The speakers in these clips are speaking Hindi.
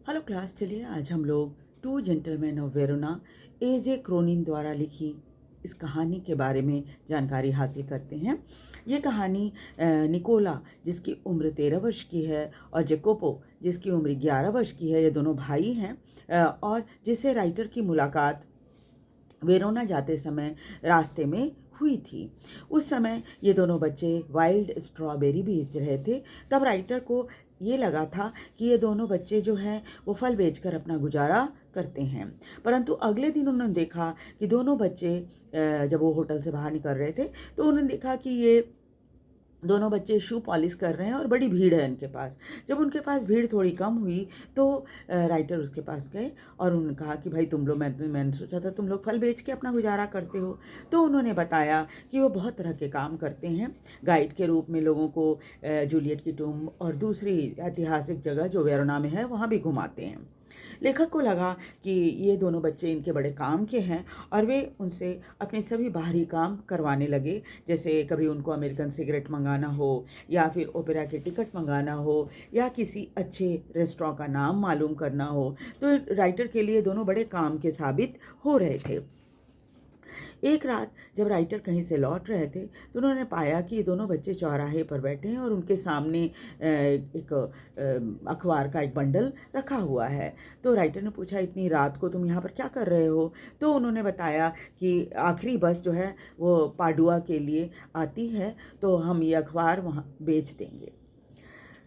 हेलो क्लास, चलिए आज हम लोग two gentleman of Verona A J Cronin द्वारा लिखी इस कहानी के बारे में जानकारी हासिल करते हैं। ये कहानी निकोला जिसकी उम्र 13 वर्ष की है और जेकोपो जिसकी उम्र 11 वर्ष की है, ये दोनों भाई हैं और जिससे राइटर की मुलाकात वेरोना जाते समय रास्ते में हुई थी। उस समय ये दोनों बच्चे वाइल्ड स्ट्रॉबेरी बेच रहे थे। तब राइटर को ये लगा था कि ये दोनों बच्चे जो हैं वो फल बेचकर अपना गुजारा करते हैं। परंतु अगले दिन उन्होंने देखा कि दोनों बच्चे जब वो होटल से बाहर निकल रहे थे तो उन्होंने देखा कि ये दोनों बच्चे शू पॉलिश कर रहे हैं और बड़ी भीड़ है इनके पास। जब उनके पास भीड़ थोड़ी कम हुई तो राइटर उसके पास गए और उन्होंने कहा कि भाई तुम लोग, मैंने सोचा था तुम लोग फल बेच के अपना गुजारा करते हो। तो उन्होंने बताया कि वो बहुत तरह के काम करते हैं। गाइड के रूप में लोगों को जूलियट की टूम और दूसरी ऐतिहासिक जगह जो वेरोना में है वहाँ भी घुमाते हैं। लेखक को लगा कि ये दोनों बच्चे इनके बड़े काम के हैं और वे उनसे अपने सभी बाहरी काम करवाने लगे। जैसे कभी उनको अमेरिकन सिगरेट मंगाना हो या फिर ओपेरा के टिकट मंगाना हो या किसी अच्छे रेस्टोरेंट का नाम मालूम करना हो। तो राइटर के लिए दोनों बड़े काम के साबित हो रहे थे। एक रात जब राइटर कहीं से लौट रहे थे तो उन्होंने पाया कि ये दोनों बच्चे चौराहे पर बैठे हैं और उनके सामने एक अखबार का एक बंडल रखा हुआ है। तो राइटर ने पूछा, इतनी रात को तुम यहाँ पर क्या कर रहे हो? तो उन्होंने बताया कि आखिरी बस जो है वो पाडुआ के लिए आती है, तो हम ये अखबार वहाँ बेच देंगे।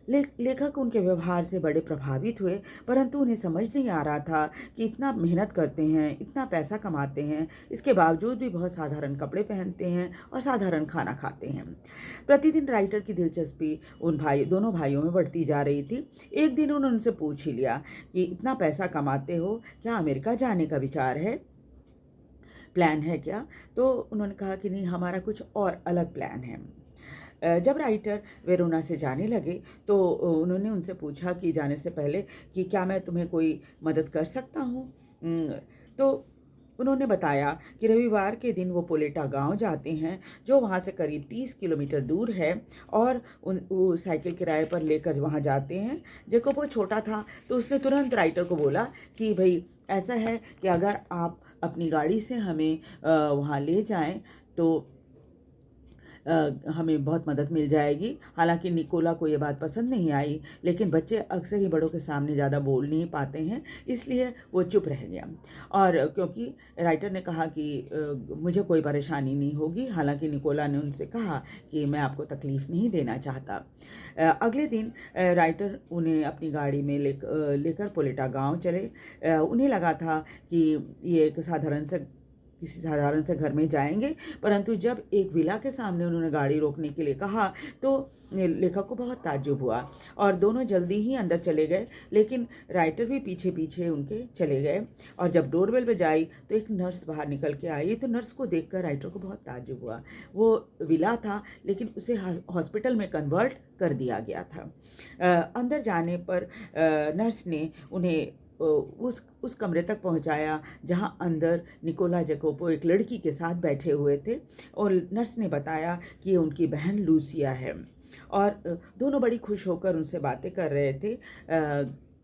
लेखक उनके व्यवहार से बड़े प्रभावित हुए, परंतु उन्हें समझ नहीं आ रहा था कि इतना मेहनत करते हैं, इतना पैसा कमाते हैं, इसके बावजूद भी बहुत साधारण कपड़े पहनते हैं और साधारण खाना खाते हैं। प्रतिदिन राइटर की दिलचस्पी उन दोनों भाइयों में बढ़ती जा रही थी। एक दिन उन्होंने उनसे पूछ ही लिया कि इतना पैसा कमाते हो, क्या अमेरिका जाने का विचार है, प्लान है क्या? तो उन्होंने कहा कि नहीं, हमारा कुछ और अलग प्लान है। जब राइटर वेरोना से जाने लगे तो उन्होंने उनसे पूछा कि जाने से पहले कि क्या मैं तुम्हें कोई मदद कर सकता हूँ? तो उन्होंने बताया कि रविवार के दिन वो पोलेटा गांव जाते हैं जो वहाँ से करीब 30 किलोमीटर दूर है और वो साइकिल किराए पर लेकर वहाँ जाते हैं। जेकोब वो छोटा था तो उसने तुरंत राइटर को बोला कि भाई ऐसा है कि अगर आप अपनी गाड़ी से हमें वहाँ ले जाएं तो हमें बहुत मदद मिल जाएगी। हालांकि निकोला को ये बात पसंद नहीं आई, लेकिन बच्चे अक्सर ही बड़ों के सामने ज़्यादा बोल नहीं पाते हैं, इसलिए वो चुप रह गया। और क्योंकि राइटर ने कहा कि मुझे कोई परेशानी नहीं होगी, हालांकि निकोला ने उनसे कहा कि मैं आपको तकलीफ़ नहीं देना चाहता। अगले दिन राइटर उन्हें अपनी गाड़ी में लेकर पोलेटा गांव चले। उन्हें लगा था कि ये एक किसी साधारण से घर में जाएंगे, परंतु जब एक विला के सामने उन्होंने गाड़ी रोकने के लिए कहा तो लेखक को बहुत ताज्जुब हुआ और दोनों जल्दी ही अंदर चले गए, लेकिन राइटर भी पीछे पीछे उनके चले गए। और जब डोरबेल बजाई तो एक नर्स बाहर निकल के आई। तो नर्स को देखकर राइटर को बहुत ताज्जुब हुआ। वो विला था लेकिन उसे हॉस्पिटल में कन्वर्ट कर दिया गया था। अंदर जाने पर नर्स ने उन्हें उस कमरे तक पहुंचाया जहां अंदर निकोला जेकोपो एक लड़की के साथ बैठे हुए थे और नर्स ने बताया कि ये उनकी बहन लूसिया है और दोनों बड़ी खुश होकर उनसे बातें कर रहे थे।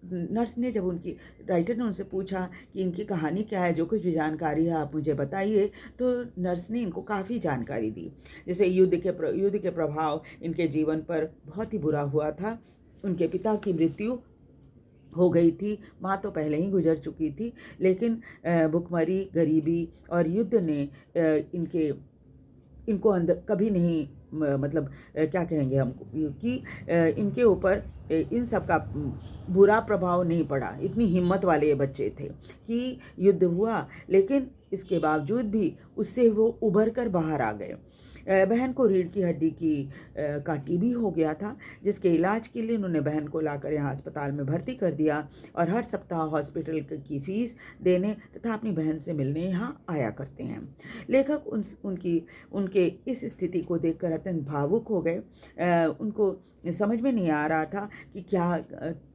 नर्स ने जब राइटर ने उनसे पूछा कि इनकी कहानी क्या है, जो कुछ भी जानकारी है आप मुझे बताइए, तो नर्स ने इनको काफ़ी जानकारी दी। जैसे युद्ध के प्रभाव इनके जीवन पर बहुत ही बुरा हुआ था। उनके पिता की मृत्यु हो गई थी, माँ तो पहले ही गुजर चुकी थी, लेकिन भुखमरी, गरीबी और युद्ध ने इनको अंदर कभी नहीं मतलब क्या कहेंगे हम कि इनके ऊपर इन सब का बुरा प्रभाव नहीं पड़ा। इतनी हिम्मत वाले ये बच्चे थे कि युद्ध हुआ, लेकिन इसके बावजूद भी उससे वो उभर कर बाहर आ गए। बहन को रीढ़ की हड्डी का टीबी हो गया था, जिसके इलाज के लिए उन्होंने बहन को लाकर यहाँ अस्पताल में भर्ती कर दिया और हर सप्ताह हॉस्पिटल की फीस देने तथा अपनी बहन से मिलने यहाँ आया करते हैं। लेखक उनके इस स्थिति को देखकर अत्यंत भावुक हो गए। उनको समझ में नहीं आ रहा था कि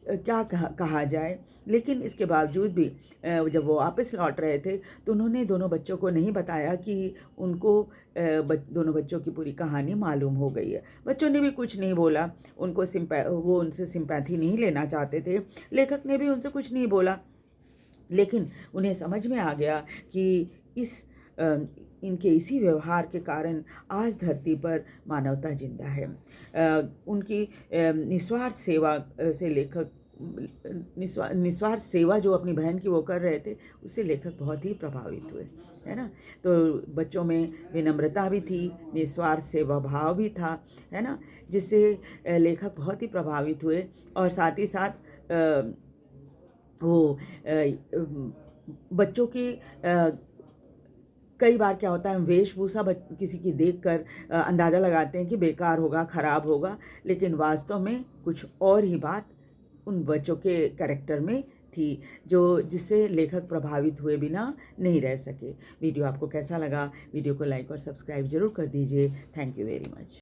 क्या कहा जाए। लेकिन इसके बावजूद भी जब वो वापस लौट रहे थे तो उन्होंने दोनों बच्चों को नहीं बताया कि उनको दोनों बच्चों की पूरी कहानी मालूम हो गई है। बच्चों ने भी कुछ नहीं बोला, वो उनसे सिंपैथी नहीं लेना चाहते थे। लेखक ने भी उनसे कुछ नहीं बोला, लेकिन उन्हें समझ में आ गया कि इनके इसी व्यवहार के कारण आज धरती पर मानवता जिंदा है। उनकी निस्वार्थ सेवा से लेखक निस्वार्थ सेवा जो अपनी बहन की वो कर रहे थे, उससे लेखक बहुत ही प्रभावित हुए, है ना। तो बच्चों में विनम्रता भी थी, निस्वार्थ सेवा भाव भी था, है ना, जिससे लेखक बहुत ही प्रभावित हुए। और साथ ही साथ वो बच्चों की कई बार क्या होता है, हम वेशभूषा किसी की देखकर अंदाज़ा लगाते हैं कि बेकार होगा, ख़राब होगा, लेकिन वास्तव में कुछ और ही बात उन बच्चों के कैरेक्टर में थी, जो जिससे लेखक प्रभावित हुए बिना नहीं रह सके। वीडियो आपको कैसा लगा? वीडियो को लाइक और सब्सक्राइब ज़रूर कर दीजिए। Thank you very much.